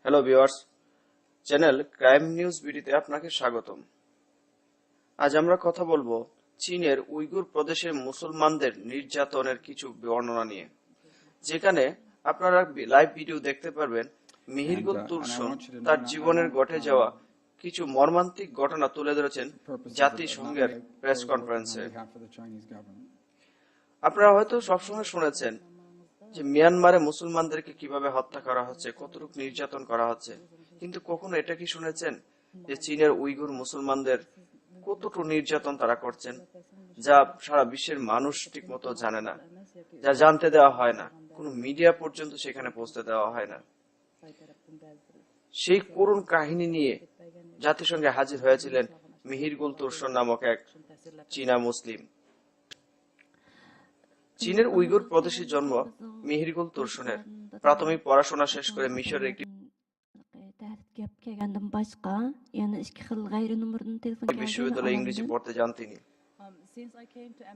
Hello viewers, channel crime news বিডিতে আপনাকে স্বাগতম। আজ আমরা কথা বলবো চীনের উইগুর প্রদেশের মুসলমানদের নির্যাতনের কিছু বর্ণনা নিয়ে, যেখানে আপনারা লাইভ ভিডিও দেখতে পারবেন। মিহিরগুল তুরসুন তার জীবনের ঘটে যাওয়া কিছু মর্মান্তিক ঘটনা তুলে ধরেছেন জাতিসংঘের প্রেস কনফারেন্সে। আপনারা হয়তো সবসময় শুনেছেন যে মিয়ানমারে মুসলমানদেরকে কিভাবে হত্যা করা হচ্ছে, কতটুকু নির্যাতন করা হচ্ছে, কিন্তু কখনো এটা কি শুনেছেন যে চীনের উইগুর মুসলমানদের কতটুকু নির্যাতন তারা করছেন, যা সারা বিশ্বের মানুষ ঠিক মতো জানে না, যা জানতে দেওয়া হয় না, কোনো মিডিয়া পর্যন্ত সেখানে পৌঁছতে দেওয়া হয় না। সেই করুণ কাহিনী নিয়ে জাতিসংঘে হাজির হয়েছিলেন মিহিরগুল তুরসুন নামক এক চীনা মুসলিম। চীনের উইগুর প্রদেশে জন্ম মিহিরগুল তুরসুনের। প্রাথমিক পড়াশোনা শেষ করে মিশরের একটি বিশ্ববিদ্যালয়ে ইংরেজি পড়তে যান তিনি।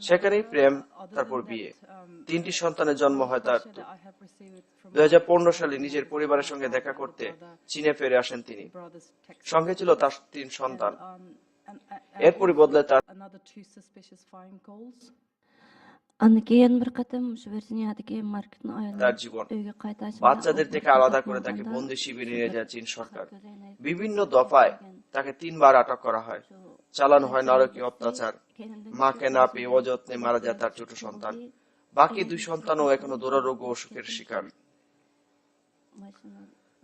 সেখানেই প্রেম, তারপর বিয়ে, 3টি সন্তানের জন্ম হয় তার। 2015 সালে নিজের পরিবারের সঙ্গে দেখা করতে চীনে ফিরে আসেন তিনি। সঙ্গে ছিল তার 3 সন্তান। এরপরই বদলে তার জীবন। বাচ্চাদের থেকে আলাদা করে তাকে বন্দি শিবিরে নিয়ে যায় চীন সরকার। বিভিন্ন দফায় তাকে 3 বার আটক করা হয়, চালানো হয় নারকীয় অত্যাচার। মাকে না পেয়ে অযত্নে মারা যায় তার ছোট সন্তান। বাকি 2 সন্তানও এখনো দুরারোগ্য অসুখের শিকার।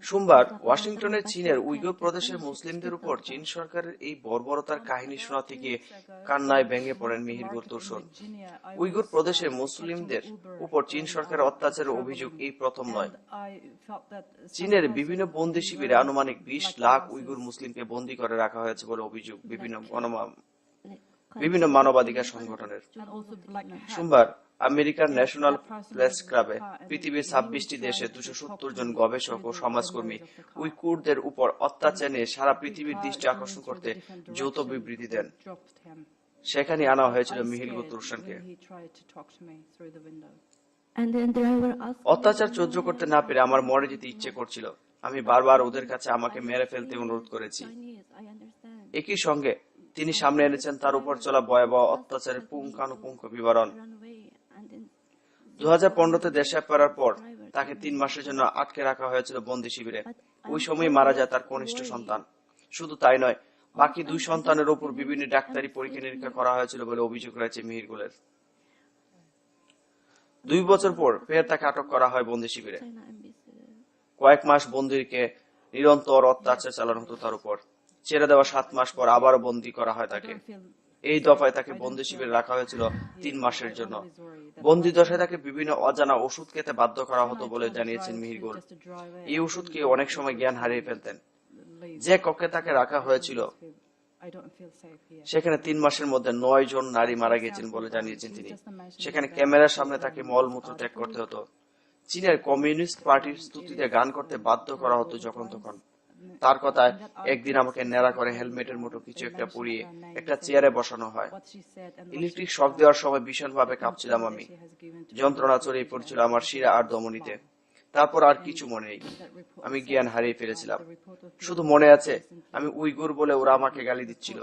সোমবার ওয়াশিংটনে চীনের উইগুর প্রদেশের মুসলিমদের উপর চীন সরকারের এই বর্বরতার কাহিনী শোনাতে গিয়ে কান্নায় ভেঙে পড়েন মিহিরগুল তুরসুন। উইগুর প্রদেশের মুসলিমদের উপর চীন সরকারের অত্যাচারের অভিযোগ এই প্রথম নয়। চীনের বিভিন্ন বন্দি শিবিরে আনুমানিক 20 লাখ উইগুর মুসলিমকে বন্দী করে রাখা হয়েছে বলে অভিযোগ বিভিন্ন মানবাধিকার সংগঠনের। সোমবার আমেরিকার ন্যাশনাল প্রেস ক্লাবে পৃথিবীর 26টি দেশে 270 জন গবেষক ও সমাজকর্মী উইগুরদের উপর অত্যাচার নিয়ে সারা পৃথিবীর দৃষ্টি আকর্ষণ করতে যৌথ বিবৃতি দেন। সেখানে আনা হয়েছিল মিহিরগুল তুরসুনকে। অত্যাচার সহ্য করতে না পেরে আমার মরে যেতে ইচ্ছে করছিল। আমি বারবার ওদের কাছে আমাকে মেরে ফেলতে অনুরোধ করেছি। একই সঙ্গে তিনি সামনে এনেছেন তার উপর চলা ভয়াবহ অত্যাচারের পুঙ্খানুপুঙ্খ বিবরণ। 2015-তে দেশে ফেরার পর তাকে 3 মাসের জন্য আটকে রাখা হয়েছিল বন্দি শিবিরে। ওই সময় মারা যায় তার কনিষ্ঠ সন্তান। শুধু তাই নয়, বাকি 2 সন্তানের উপর বিভিন্ন ডাক্তারি পরীক্ষা নিরীক্ষা করা হয়েছিল বলে অভিযোগ রয়েছে মিহিরগুলের। 2 বছর পর ফের তাকে আটক করা হয় বন্দি শিবিরে। কয়েক মাস বন্দিকে নিরন্তর অত্যাচার চালানো হতো তার উপর। ছেড়ে দেওয়া 7 মাস পর আবারও বন্দী করা হয় তাকে। এই দফায় তাকে বন্দি শিবিরে রাখা হয়েছিল 3 মাসের জন্য। বন্দি দশায় তাকে বিভিন্ন অজানা ওষুধ খেতে বাধ্য করা হতো বলে জানিয়েছেন মিহিরগুল। এই ওষুধ খেয়ে অনেক সময় জ্ঞান হারিয়ে ফেলতেন। যে কক্ষে তাকে রাখা হয়েছিল সেখানে 3 মাসের মধ্যে 9 জন নারী মারা গেছেন বলে জানিয়েছেন তিনি। সেখানে ক্যামেরার সামনে তাকে মলমূত্র ত্যাগ করতে হতো। চীনের কমিউনিস্ট পার্টির স্তুতিতে গান করতে বাধ্য করা হতো যখন তখন। তার কথায়, একদিন আমাকে ন্যাড়া করে হেলমেটের মতো কিছু একটা পরিয়ে একটা চেয়ারে বসানো হয়। ইলেকট্রিক শক দেওয়ার সময় ভীষণভাবে কাঁপছিলাম আমি। যন্ত্রণা ছড়িয়ে পড়ছিল আমার শিরা আর ধমনীতে। তারপর আর কিছু মনে নেই। আমি জ্ঞান হারিয়ে ফেলেছিলাম। শুধু মনে আছে আমি উইগুর বলে ওরা আমাকে গালি দিচ্ছিল।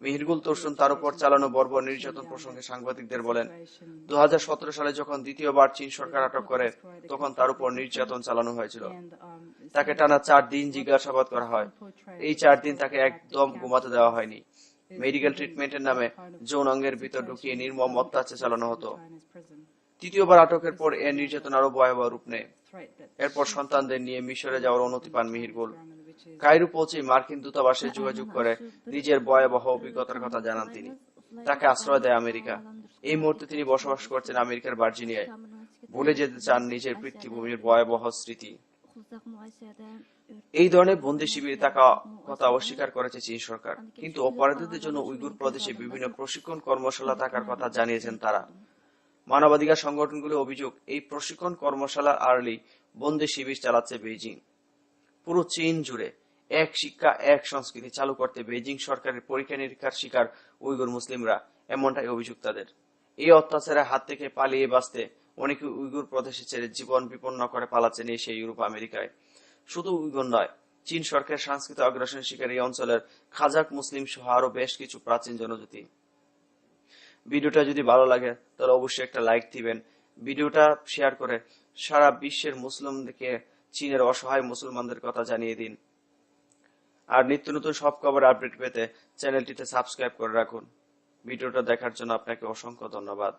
মিহিরগুল তুরসুন তার উপর চালানো বর্বর নির্যাতন প্রসঙ্গে সাংবাদিকদের বলেন, 2017 সালে যখন দ্বিতীয়বার চীন সরকার আটক করে তখন তার উপর নির্যাতন চালানো হয়েছিল। তাকে টানা 4 দিন জিজ্ঞাসাবাদ করা হয়। এই 4 দিন তাকে একদম ঘুমাতে দেওয়া হয়নি। মেডিকেল ট্রিটমেন্টের নামে যৌনাঙ্গের ভিতর ঢুকিয়ে নির্মম অত্যাচার চালানো হতো। তৃতীয়বার আটকের পর এর নির্যাতন আরো ভয়াবহ রূপ নেয়। এরপর সন্তানদের নিয়ে মিশরে যাওয়ার অনুমতি পান মিহিরগুল। কায়রো পৌঁছে মার্কিন দূতাবাসে যোগাযোগ করে নিজের ভয়াবহ অভিজ্ঞতার কথা জানান তিনি। তাকে আশ্রয় দেয় আমেরিকা। এই মুহূর্তে তিনি বসবাস করছেন আমেরিকার ভার্জিনিয়ায়। ভুলে যেতে চান নিজের পৃথিবীর ভয়াবহ স্মৃতি। এই ধরনের বন্দি শিবিরে থাকা কথা অস্বীকার করেছে চীন সরকার, কিন্তু অপরাধীদের জন্য উইগুর প্রদেশে বিভিন্ন প্রশিক্ষণ কর্মশালা থাকার কথা জানিয়েছেন তারা। মানবাধিকার সংগঠনগুলোর অভিযোগ, এই প্রশিক্ষণ কর্মশালা আড়ালে বন্দি শিবির চালাচ্ছে বেইজিং। পুরো চীন জুড়ে এক শিক্ষা এক সংস্কৃতি চালু করতে বেইজিং সরকারের পরীক্ষা নিরীক্ষার শিকার উইগুর মুসলিমরা, এমনটাই অভিযোগ তাদের। এই অত্যাচারের হাত থেকে পালিয়ে বাঁচতে অনেকে উইগুর প্রদেশে ছেড়ে জীবন বিপন্ন করে পালাচ্ছেন এশিয়া, ইউরোপ, আমেরিকায়। শুধু উইঘুর নয়, চীন সরকারের সাংস্কৃতিক আগ্রাসনের শিকার এই অঞ্চলের খাজাক মুসলিম সহ আরো বেশ কিছু প্রাচীন জনজাতি। ভিডিওটা যদি ভালো লাগে তাহলে অবশ্যই একটা লাইক দিবেন, ভিডিওটা শেয়ার করে সারা বিশ্বের মুসলিমদেরকে চীনের অসহায় মুসলমানদের কথা জানিয়ে দিন। আর নিত্য নতুন সব খবর আপডেট পেতে চ্যানেলটিতে সাবস্ক্রাইব করে রাখুন। ভিডিওটা দেখার জন্য আপনাকে অসংখ্য ধন্যবাদ।